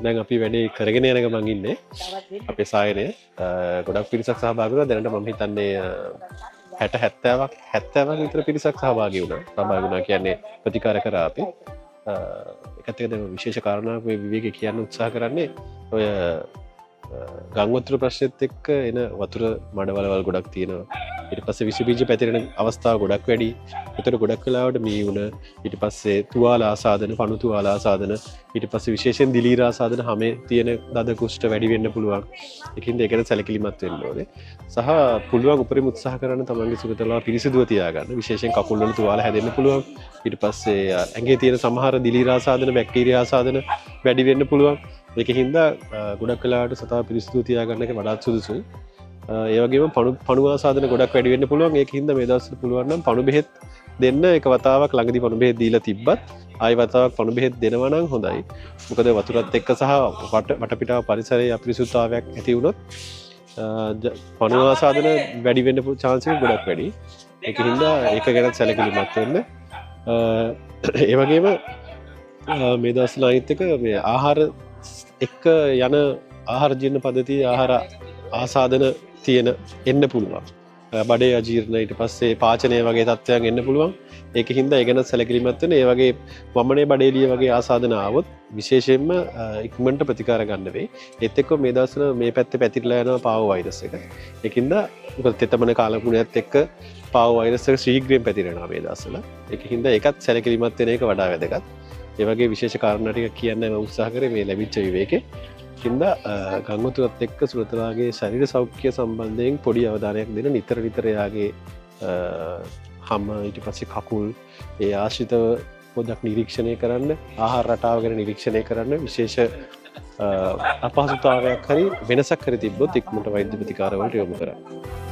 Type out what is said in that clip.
දැන් අපි වැඩේ කරගෙන යන ගමන් ඉන්නේ අපේ සායනය ගොඩක් පිරිසක් සහභාගී වුණා. දැනට මම හිතන්නේ 60 70ක් විතර පිරිසක් සහභාගී වුණා. සහභාගී වුණා කියන්නේ ප්‍රතිකාර කරා අපි. ඒකත් එක්ක දැන් විශේෂ කාරණාවක් මේ විවේකී කියන්න උත්සාහ කරන්නේ ඔය ගංවතුර ප්‍රශ්නෙත් එක්ක එන වතුර මඩවලවල් ගොඩක් තියෙනවා. ඊට පස්සේ විස බීජ පැතිරෙන අවස්ථා ගොඩක් වැඩි. ඒතර ගොඩක් වෙලාවට මේ වුණ ඊට පස්සේ තුවාල ආසාදන, පණු තුවාල ආසාදන, ඊට පස්සේ විශේෂයෙන් දිලීර ආසාදන හැමේ තියෙන දද කුෂ්ඨ වැඩි වෙන්න පුළුවන්. ඒකින්ද ඒකට සැලකිලිමත් වෙන්න ඕනේ. සහ පුළුවන් උපරිම උත්සාහ කරන්න තමන්ගේ සුරතලාව පිරිසිදුව තියාගන්න. විශේෂයෙන් කකුල් වල තුවාල හැදෙන්න පුළුවන්. ඊට පස්සේ ඇඟේ තියෙන සමහර දිලීර ආසාදන, බැක්ටීරියා ආසාදන වැඩි වෙන්න පුළුවන්. ඒක හින්දා ගොඩක් වෙලාවට සතාව පිරිසිදු තියාගන්න එක වඩාත් සුදුසුයි. ඒ වගේම පණු ආසාදන ගොඩක් වැඩි වෙන්න පුළුවන්. ඒක හින්දා මේ දවස්වල පුළුවන් නම් පණු බෙහෙත් දෙන්න එක වතාවක් ළඟදී පණු බෙහෙත් දීලා තිබ්බත් ආයි වතාවක් පණු බෙහෙත් දෙනවා නම් හොඳයි. මොකද වතුරත් එක්ක සහ වටපිටාව පරිසරයේ අපිරිසුදුතාවයක් ඇති වුණොත් පණු ආසාදන වැඩි වෙන්න chance එක ගොඩක් වැඩි. ඒක හින්දා ඒක ගැන සැලකිලිමත් වෙන්න. ඒ වගේම මේ දවස්වල අනිත් එක මේ ආහාර එක්ක යන ආහාර ජීර්ණ පද්ධතිය ආහාර ආසාදන තියෙන එන්න පුළුවන්. බඩේ අජීර්ණ ඊට පස්සේ පාචනය වගේ තත්ත්වයන් එන්න පුළුවන්. ඒක හින්දා ඒ ගැන සැලකිලිමත් වෙන්න. ඒ වගේ වමනේ බඩේලිය වගේ ආසාදන ආවොත් විශේෂයෙන්ම ඉක්මනට ප්‍රතිකාර ගන්න වෙයි. ඒත් එක්ක මේ දවස්වල මේ පැත්තේ පැතිරලා යනවා පාව වෛරස් එක. ඒකින්ද මොකද තෙතමන කාලගුණයත් එක්ක පාව වෛරස් එක ශීඝ්‍රයෙන් පැතිරෙනවා මේ දවස්වල. ඒක හින්දා ඒකත් සැලකිලිමත් වෙන එක වඩා වැදගත්. ඒ වගේ විශේෂ කාරණා ටික කියන්න මම උත්සාහ කරේ මේ ලැබිච්ච විවේකේ. හින්දා ගංගොතුරත් එක්ක සුරතලාගේ ශරීර සෞඛ්‍ය සම්බන්ධයෙන් පොඩි අවධානයක් දෙන්න නිතර යාගේ හම ඊට පස්සේ කකුල් ඒ ආශ්‍රිතව පොඩ්ඩක් නිරීක්ෂණය කරන්න, ආහාර රටාව ගැන නිරීක්ෂණය කරන්න. විශේෂ අපහසුතාවයක් හරි වෙනසක් හරි තිබ්බොත් ඉක්මනට වෛද්‍ය ප්‍රතිකාර වලට යොමු කරන්න.